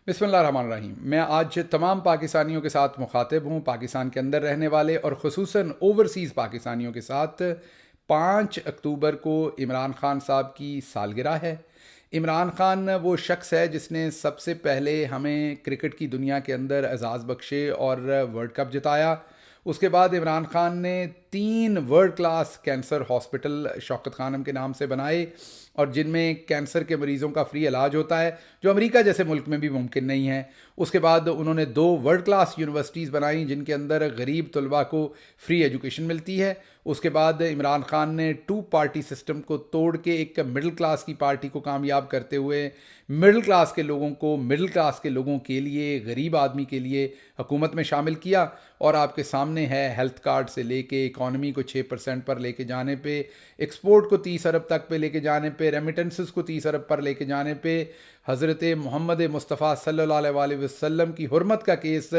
बिस्मिल्लाहिर्रहमानिर्रहीम। मैं आज तमाम पाकिस्तानियों के साथ मुखातिब हूँ, पाकिस्तान के अंदर रहने वाले और ख़ुसूसन ओवरसीज़ पाकिस्तानियों के साथ। 5 अक्टूबर को इमरान ख़ान साहब की सालगिरह है। इमरान ख़ान वो शख्स है जिसने सबसे पहले हमें क्रिकेट की दुनिया के अंदर एजाज़ बख्शे और वर्ल्ड कप जिताया। उसके बाद इमरान ख़ान ने 3 world class cancer hospital Shaukat Khanum के नाम से बनाए और जिनमें कैंसर के मरीज़ों का फ्री इलाज होता है, जो अमेरिका जैसे मुल्क में भी मुमकिन नहीं है। उसके बाद उन्होंने 2 वर्ल्ड क्लास यूनिवर्सिटीज़ बनाई जिनके अंदर गरीब तलबा को फ्री एजुकेशन मिलती है। उसके बाद इमरान ख़ान ने 2 पार्टी सिस्टम को तोड़ के एक मिडिल क्लास की पार्टी को कामयाब करते हुए मिडिल क्लास के लोगों को, मिडिल क्लास के लोगों के लिए, गरीब आदमी के लिए हुकूमत में शामिल किया। और आपके सामने है हेल्थ कार्ड से लेके इकॉनमी को 6% पर लेके जाने पे, एक्सपोर्ट को 30 अरब तक पे लेके जाने पे, रेमिटेंसेस को 30 अरब पर लेके जाने पे, हज़रत मोहम्मद मुस्तफ़ा सल्लल्लाहु अलैहि वसल्लम की हुर्मत का केस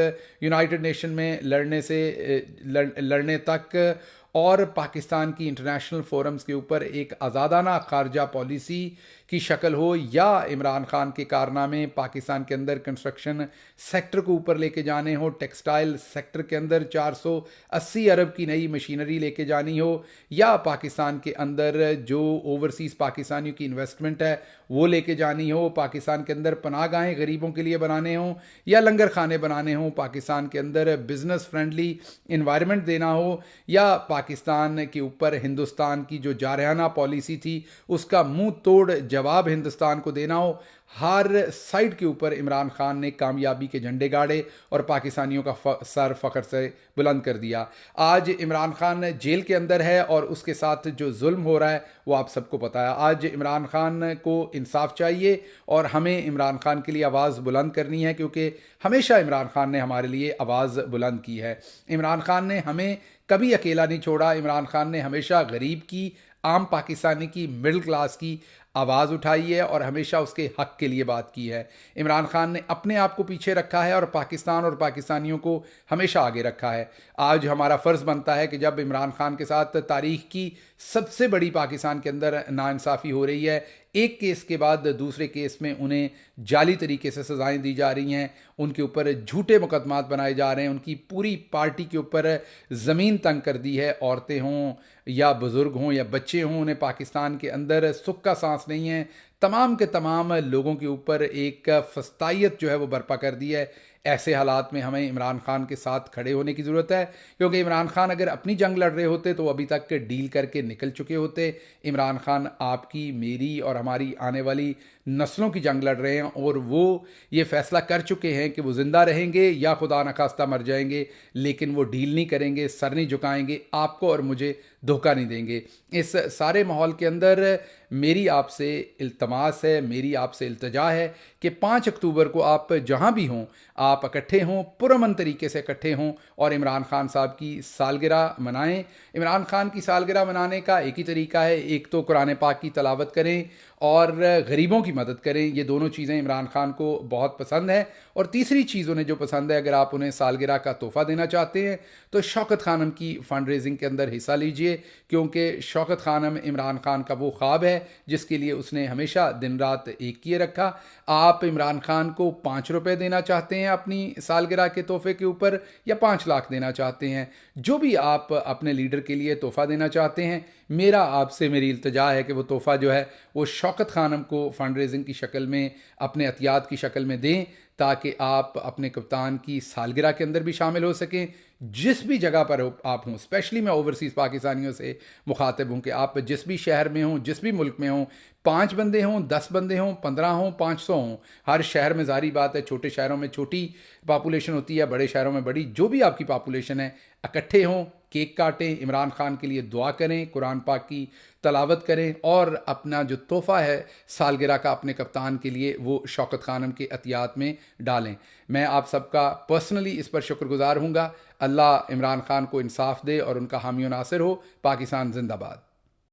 यूनाइटेड नेशन में लड़ने तक, और पाकिस्तान की इंटरनेशनल फोरम्स के ऊपर एक आज़ादाना खारजा पॉलिसी की शक्ल हो, या इमरान ख़ान के कारनामे पाकिस्तान के अंदर कंस्ट्रक्शन सेक्टर को ऊपर लेके जाने हो, टेक्सटाइल सेक्टर के अंदर 480 अरब की नई मशीनरी लेके जानी हो, या पाकिस्तान के अंदर जो ओवरसीज़ पाकिस्तानियों की इन्वेस्टमेंट है वो लेके जानी हो, पाकिस्तान के अंदर पनाहगाहें गरीबों के लिए बनाने हों या लंगर खाने बनाने हों, पाकिस्तान के अंदर बिज़नेस फ्रेंडली इन्वायरमेंट देना हो, या पाकिस्तान के ऊपर हिंदुस्तान की जो जारहाना पॉलिसी थी उसका मुंह तोड़ जवाब हिंदुस्तान को देना हो, हर साइड के ऊपर इमरान ख़ान ने कामयाबी के झंडे गाड़े और पाकिस्तानियों का सर फ़ख्र से बुलंद कर दिया। आज इमरान ख़ान जेल के अंदर है और उसके साथ जो जुल्म हो रहा है वो आप सबको पता है। आज इमरान ख़ान को इंसाफ चाहिए और हमें इमरान ख़ान के लिए आवाज़ बुलंद करनी है, क्योंकि हमेशा इमरान ख़ान ने हमारे लिए आवाज़ बुलंद की है। इमरान ख़ान ने हमें कभी अकेला नहीं छोड़ा। इमरान ख़ान ने हमेशा गरीब की, आम पाकिस्तानी की, मिडिल क्लास की आवाज़ उठाई है और हमेशा उसके हक़ के लिए बात की है। इमरान ख़ान ने अपने आप को पीछे रखा है और पाकिस्तान और पाकिस्तानियों को हमेशा आगे रखा है। आज हमारा फ़र्ज़ बनता है कि जब इमरान ख़ान के साथ तारीख़ की सबसे बड़ी पाकिस्तान के अंदर नाइंसाफ़ी हो रही है, एक केस के बाद दूसरे केस में उन्हें जाली तरीके से सज़ाएँ दी जा रही हैं, उनके ऊपर झूठे मुकदमात बनाए जा रहे हैं, उनकी पूरी पार्टी के ऊपर ज़मीन तंग कर दी है। औरतें हों या बुज़ुर्ग हों या बच्चे हों, उन्हें पाकिस्तान के अंदर सुख का सांस नहीं है। तमाम के तमाम लोगों के ऊपर एक फस्तायत जो है वो बर्पा कर दी है। ऐसे हालात में हमें इमरान ख़ान के साथ खड़े होने की ज़रूरत है, क्योंकि इमरान ख़ान अगर अपनी जंग लड़ रहे होते तो अभी तक डील करके निकल चुके होते। इमरान ख़ान आपकी, मेरी और हमारी आने वाली नस्लों की जंग लड़ रहे हैं और वो ये फ़ैसला कर चुके हैं कि वो ज़िंदा रहेंगे या खुदा न खास्ता मर जाएंगे, लेकिन वो डील नहीं करेंगे, सर नहीं झुकाएंगे, आपको और मुझे धोखा नहीं देंगे। इस सारे माहौल के अंदर मेरी आपसे इल्तमास है, मेरी आपसे इल्तजा है कि 5 अक्टूबर को आप जहाँ भी हों, आप इकट्ठे हों, पुरअमन तरीके से इकट्ठे हों और इमरान ख़ान साहब की सालगिरह मनाएं। इमरान ख़ान की सालगिरह मनाने का एक ही तरीका है, एक तो कुरान पाक की तलावत करें और गरीबों की मदद करें। ये दोनों चीज़ें इमरान ख़ान को बहुत पसंद है। और तीसरी चीज़ उन्हें जो पसंद है, अगर आप उन्हें सालगिरह का तोहफ़ा देना चाहते हैं तो शौकत खानम की फ़ंड रेजिंग के अंदर हिस्सा लीजिए, क्योंकि शौकत खानम इमरान ख़ान का वो ख्वाब है जिसके लिए उसने हमेशा दिन रात एक किए रखा। आप इमरान ख़ान को 5 रुपये देना चाहते हैं अपनी सालगिरह के तोहफ़े के ऊपर, या 5 लाख देना चाहते हैं, जो भी आप अपने लीडर के लिए तोहफ़ा देना चाहते हैं, मेरा आपसे मेरी इल्तजा है कि वो तोहफ़ा जो है वो शौकत खानम को फ़ंड रेजिंग की शक्ल में, अपने अतियात की शक्ल में दें, ताकि आप अपने कप्तान की सालगिरह के अंदर भी शामिल हो सकें। जिस भी जगह पर आप हों, स्पेशली मैं ओवरसीज़ पाकिस्तानियों से मुखातिब हूँ कि आप जिस भी शहर में हों, जिस भी मुल्क में हों, 5 बंदे हों, 10 बंदे हों, 15 हों, 500 हों, हर शहर में ज़ाहिर बात है छोटे शहरों में छोटी पॉपुलेशन होती है, बड़े शहरों में बड़ी, जो भी आपकी पॉपुलेशन है, इकट्ठे हों, केक काटें, इमरान ख़ान के लिए दुआ करें, कुरान पाक की तलावत करें और अपना जो तोहफ़ा है सालगिरह का अपने कप्तान के लिए वो शौकत खानम के अतियात में डालें। मैं आप सबका पर्सनली इस पर शुक्रगुजार हूँगा। अल्लाह इमरान ख़ान को इंसाफ दे और उनका हामी नासिर हो। पाकिस्तान जिंदाबाद।